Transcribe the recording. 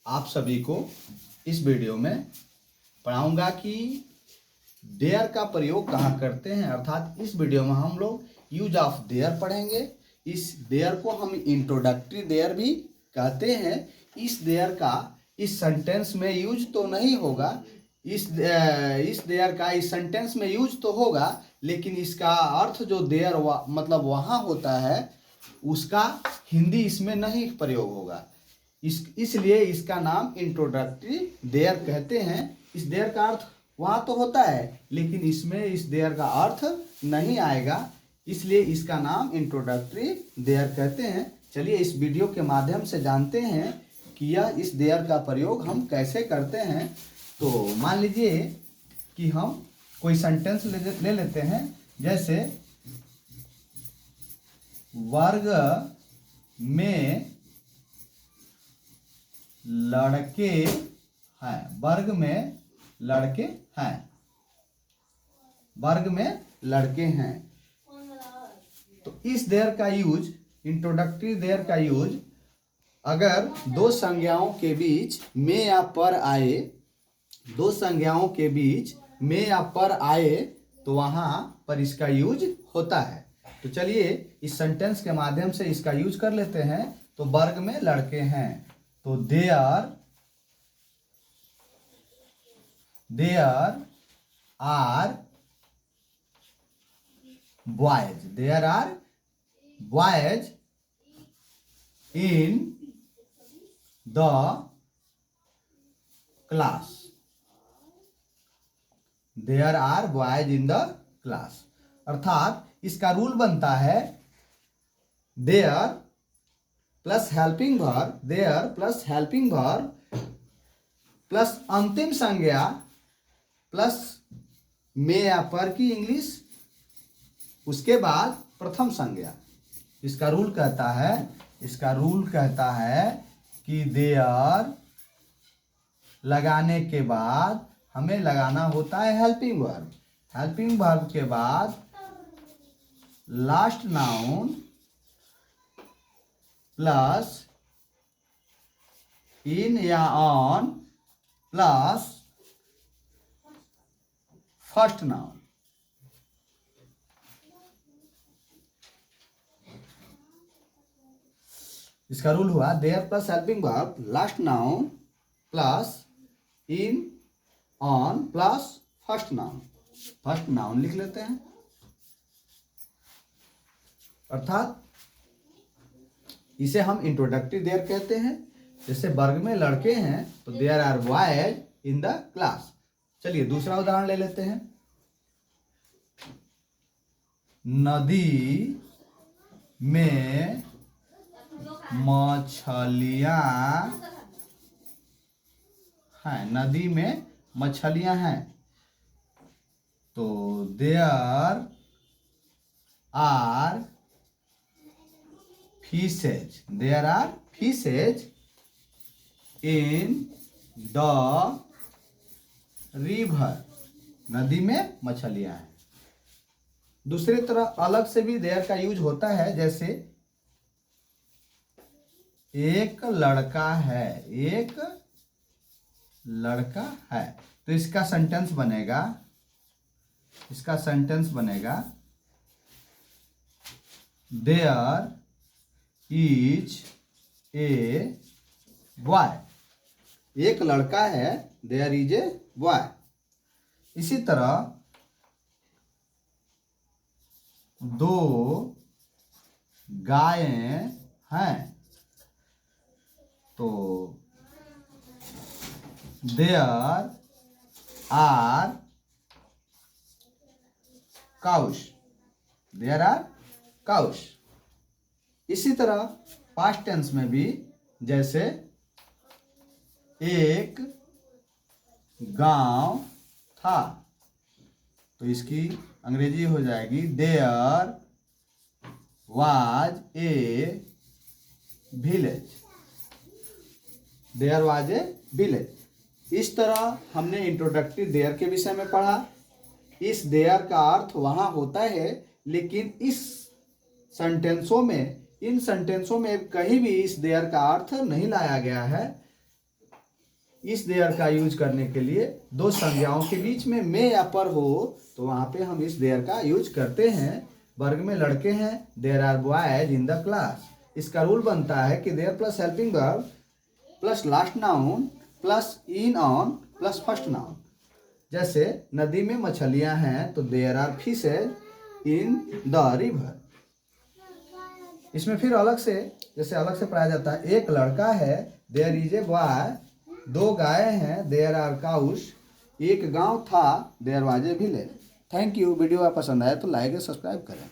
आप सभी को इस वीडियो में पढ़ाऊंगा कि देयर का प्रयोग कहाँ करते हैं। अर्थात इस वीडियो में हम लोग यूज ऑफ देयर पढ़ेंगे। इस देयर को हम इंट्रोडक्टरी देयर भी कहते हैं। इस देयर का इस सेंटेंस में यूज तो नहीं होगा, इस देयर का इस सेंटेंस में यूज तो होगा, लेकिन इसका अर्थ जो देयर मतलब वहाँ होता है उसका हिंदी इसमें नहीं प्रयोग होगा। इसलिए इसका नाम इंट्रोडक्टरी देयर कहते हैं। इस देयर का अर्थ वहाँ तो होता है, लेकिन इसमें इस देयर का अर्थ नहीं आएगा, इसलिए इसका नाम इंट्रोडक्टरी देयर कहते हैं। चलिए इस वीडियो के माध्यम से जानते हैं कि यह इस देयर का प्रयोग हम कैसे करते हैं। तो मान लीजिए कि हम कोई सेंटेंस ले लेते हैं, जैसे वर्ग में लड़के हैं। वर्ग में लड़के हैं। वर्ग में लड़के हैं। तो इस देयर का यूज, इंट्रोडक्टरी देयर का यूज, अगर दो संज्ञाओं के बीच में या पर आए, दो संज्ञाओं के बीच में या पर आए तो वहां पर इसका यूज होता है। तो चलिए इस सेंटेंस के माध्यम से इसका यूज कर लेते हैं। तो वर्ग में लड़के हैं, तो there are boys. There are boys in the class. There are boys in the class. अर्थात इसका रूल बनता है there plus helping verb, there plus helping verb plus अंतिम संज्ञा प्लस में या पर की इंग्लिश, उसके बाद प्रथम संज्ञा। इसका रूल कहता है कि देयर लगाने के बाद हमें लगाना होता है हेल्पिंग वर्ब। हेल्पिंग वर्ब के बाद लास्ट नाउन प्लस इन या ऑन प्लस फर्स्ट नाउन। इसका रूल हुआ there plus helping verb, last noun plus in on plus first noun. First noun लिख लेते हैं। अर्थात इसे हम इंट्रोडक्टरी देयर कहते हैं। जैसे वर्ग में लड़के हैं तो there are boys in the class. चलिए दूसरा उदाहरण ले लेते हैं। नदी में मछलियां हैं। नदी में मछलियां हैं, तो there are fishes. There are fishes in the river. नदी में मछलियां हैं। दूसरी तरह अलग से भी देयर का यूज होता है। जैसे एक लड़का है, एक लड़का है, तो इसका सेंटेंस बनेगा देयर इज ए बॉय। एक लड़का है, देयर इज ए बॉय। इसी तरह दो गायें हैं, तो there are cows. There are cows. इसी तरह पास्ट टेंस में भी, जैसे एक गांव था, तो इसकी अंग्रेजी हो जाएगी there was a village. There was a village. इस तरह हमने इंट्रोडक्टरी देयर के विषय में पढ़ा। इस देयर का अर्थ वहाँ होता है, लेकिन इन सेंटेंसों में कहीं भी इस देयर का अर्थ नहीं लाया गया है। इस देयर का यूज करने के लिए दो संज्ञाओं के बीच में मे या पर हो तो वहाँ पे हम इस देयर का यूज करते हैं। वर्ग में लड़के हैं, there are boys in the class. इसका रूल बनता है कि there plus helping verb plus last noun plus in on plus first noun. जैसे नदी में मछलियां हैं तो there are fishes in the river. इसमें फिर अलग से पढ़ाया जाता है, एक लड़का है, देयर इज ए बॉय, दो गाय हैं, देयर आर काउस, एक गांव था, there was a village. Thank you. Video आप पसंद आया तो लाइक और सब्सक्राइब करें।